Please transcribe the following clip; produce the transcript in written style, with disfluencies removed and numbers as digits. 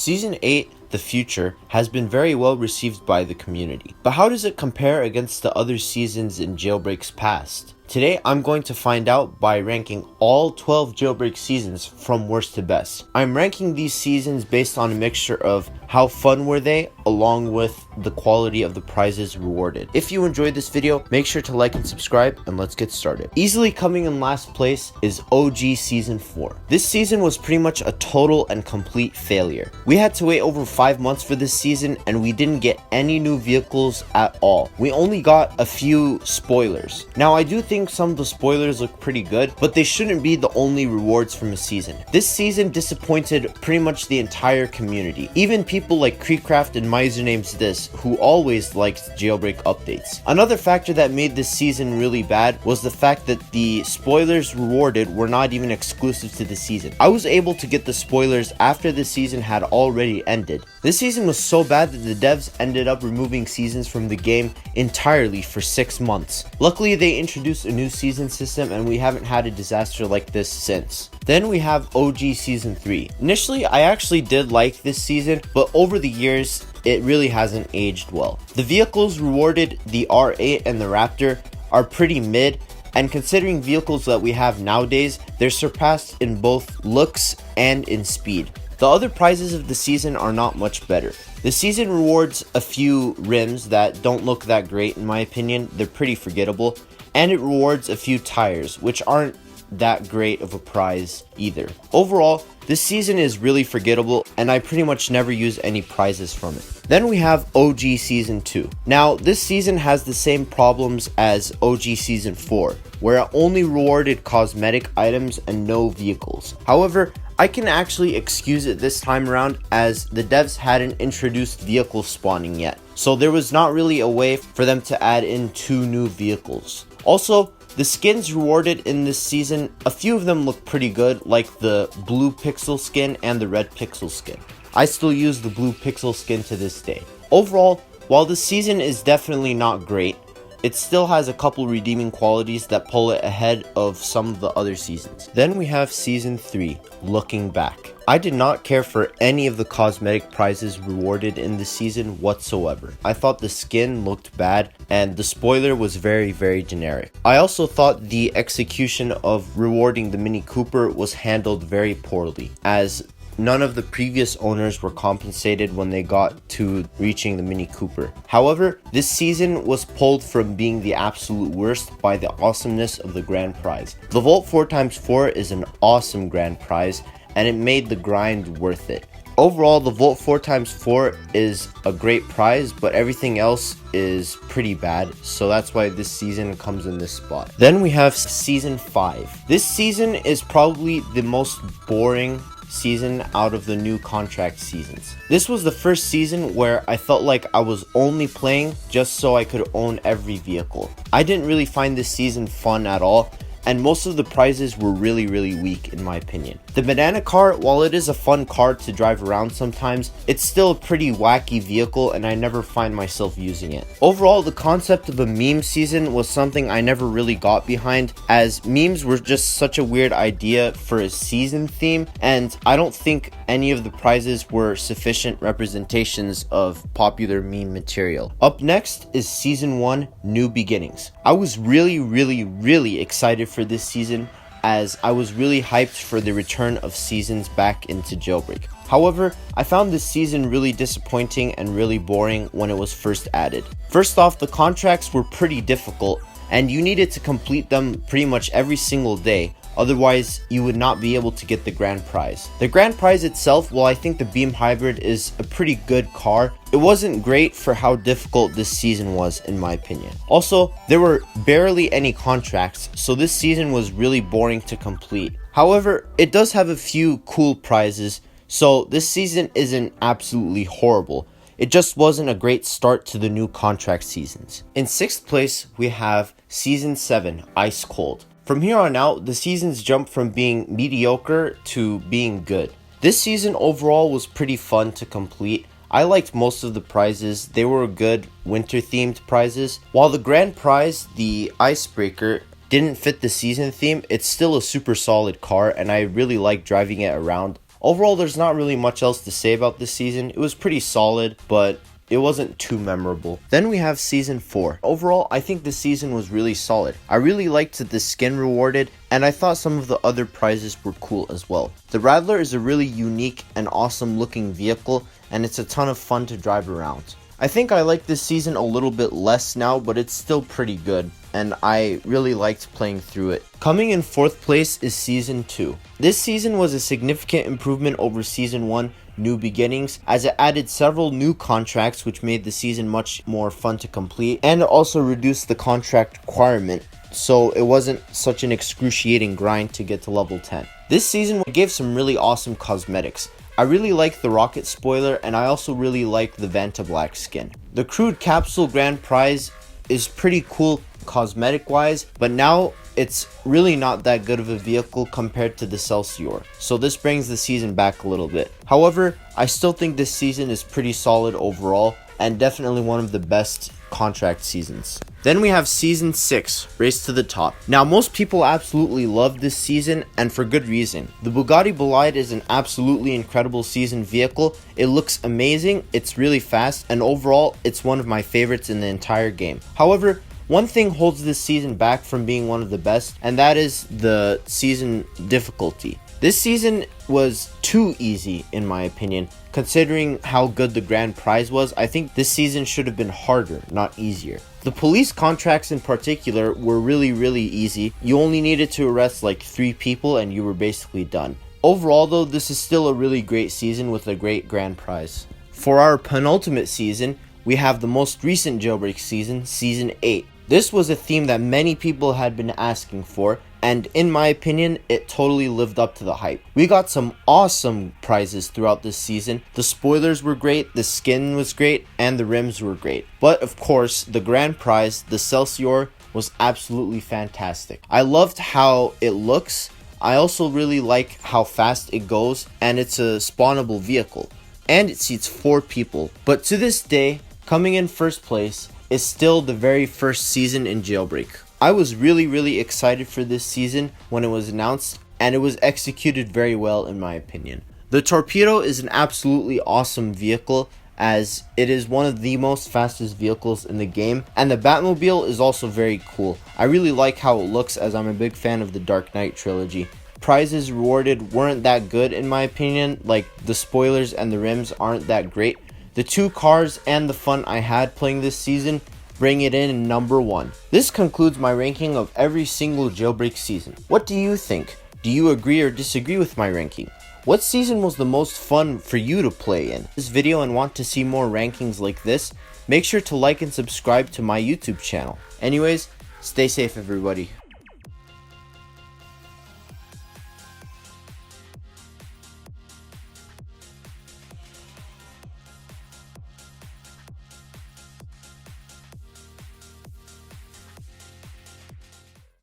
Season 8, The Future, has been very well received by the community. But how does it compare against the other seasons in Jailbreak's past? Today, I'm going to find out by ranking all 12 Jailbreak seasons from worst to best. I'm ranking these seasons based on a mixture of how fun were they, along with the quality of the prizes rewarded. If you enjoyed this video, make sure to like and subscribe, and let's get started. Easily coming in last place is OG Season 4. This season was pretty much a total and complete failure. We had to wait over 5 months for this season, and we didn't get any new vehicles at all. We only got a few spoilers. Now, I do think some of the spoilers look pretty good, but they shouldn't be the only rewards from a season. This season disappointed pretty much the entire community. Even people like Creecraft and My Username's This, who always liked Jailbreak updates. Another factor that made this season really bad was the fact that the spoilers rewarded were not even exclusive to the season. I was able to get the spoilers after the season had already ended. This season was so bad that the devs ended up removing seasons from the game entirely for 6 months. Luckily, they introduced a new season system, and we haven't had a disaster like this since. Then we have OG Season 3. Initially, I actually did like this season, but over the years, it really hasn't aged well. The vehicles rewarded, the R8 and the Raptor, are pretty mid, and considering vehicles that we have nowadays, they're surpassed in both looks and in speed. The other prizes of the season are not much better. The season rewards a few rims that don't look that great in my opinion, they're pretty forgettable, and it rewards a few tires, which aren't that great of a prize either. Overall, this season is really forgettable, and I pretty much never use any prizes from it. Then we have OG Season 2. Now, this season has the same problems as OG Season 4, where it only rewarded cosmetic items and no vehicles. However, I can actually excuse it this time around, as the devs hadn't introduced vehicle spawning yet, so there was not really a way for them to add in 2 new vehicles. Also, the skins rewarded in this season, a few of them look pretty good, like the blue pixel skin and the red pixel skin. I still use the blue pixel skin to this day. Overall, while the season is definitely not great, it still has a couple redeeming qualities that pull it ahead of some of the other seasons. Then we have Season 3, Looking Back. I did not care for any of the cosmetic prizes rewarded in this season whatsoever. I thought the skin looked bad and the spoiler was very generic. I also thought the execution of rewarding the Mini Cooper was handled very poorly, as none of the previous owners were compensated when they got to reaching the Mini Cooper. However, this season was pulled from being the absolute worst by the awesomeness of the grand prize. The Volt 4x4 is an awesome grand prize, and it made the grind worth it. Overall, the Volt 4x4 is a great prize, but everything else is pretty bad, so that's why this season comes in this spot. Then we have Season 5. This season is probably the most boring season out of the new contract seasons. This was the first season where I felt like I was only playing just so I could own every vehicle. I didn't really find this season fun at all, and most of the prizes were really weak in my opinion. The banana car, while it is a fun car to drive around sometimes, it's still a pretty wacky vehicle, and I never find myself using it. Overall, the concept of a meme season was something I never really got behind, as memes were just such a weird idea for a season theme, and I don't think any of the prizes were sufficient representations of popular meme material. Up next is Season 1, New Beginnings. I was really excited for this season, as I was really hyped for the return of seasons back into Jailbreak. However, I found this season really disappointing and really boring when it was first added. First off, the contracts were pretty difficult, and you needed to complete them pretty much every single day, otherwise you would not be able to get the grand prize. The grand prize itself, while I think the Beam Hybrid is a pretty good car, it wasn't great for how difficult this season was in my opinion. Also, there were barely any contracts, so this season was really boring to complete. However, it does have a few cool prizes, so this season isn't absolutely horrible. It just wasn't a great start to the new contract seasons. In 6th place, we have Season 7, Ice Cold. From here on out, the seasons jump from being mediocre to being good. This season overall was pretty fun to complete. I liked most of the prizes. They were good winter themed prizes. While the grand prize, the Icebreaker, didn't fit the season theme, it's still a super solid car, and I really like driving it around. Overall, there's not really much else to say about this season. It was pretty solid, but it wasn't too memorable. Then we have Season 4. Overall, I think this season was really solid. I really liked the skin rewarded, and I thought some of the other prizes were cool as well. The Rattler is a really unique and awesome looking vehicle, and it's a ton of fun to drive around. I think I like this season a little bit less now, but it's still pretty good, and I really liked playing through it. Coming in 4th place is Season 2. This season was a significant improvement over Season 1, New Beginnings, as it added several new contracts which made the season much more fun to complete, and it also reduced the contract requirement, so it wasn't such an excruciating grind to get to level 10. This season gave some really awesome cosmetics. I really like the rocket spoiler, and I also really like the Vanta Black skin. The Crude Capsule Grand Prize is pretty cool cosmetic wise, but now it's really not that good of a vehicle compared to the Celsior, so this brings the season back a little bit. However, I still think this season is pretty solid overall, and definitely one of the best contract seasons. Then we have Season 6, Race to the Top. Now, most people absolutely love this season, and for good reason. The Bugatti Bolide is an absolutely incredible season vehicle. It looks amazing, it's really fast, and overall, it's one of my favorites in the entire game. However, one thing holds this season back from being one of the best, and that is the season difficulty. This season was too easy, in my opinion. Considering how good the grand prize was, I think this season should have been harder, not easier. The police contracts in particular were really easy. You only needed to arrest like 3 people and you were basically done. Overall though, this is still a really great season with a great grand prize. For our penultimate season, we have the most recent Jailbreak season, Season 8. This was a theme that many people had been asking for, and in my opinion, it totally lived up to the hype. We got some awesome prizes throughout this season. The spoilers were great, the skin was great, and the rims were great. But of course, the grand prize, the Celsior, was absolutely fantastic. I loved how it looks. I also really like how fast it goes, and it's a spawnable vehicle. And it seats 4 people. But to this day, coming in first place is still the very first season in Jailbreak. I was really excited for this season when it was announced, and it was executed very well in my opinion. The Torpedo is an absolutely awesome vehicle, as it is one of the most fastest vehicles in the game, and the Batmobile is also very cool. I really like how it looks, as I'm a big fan of the Dark Knight trilogy. Prizes rewarded weren't that good in my opinion, like the spoilers and the rims aren't that great. The 2 cars and the fun I had playing this season bring it in number 1. This concludes my ranking of every single Jailbreak season. What do you think? Do you agree or disagree with my ranking? What season was the most fun for you to play in? This video and want to see more rankings like this? Make sure to like and subscribe to my YouTube channel. Anyways, stay safe everybody.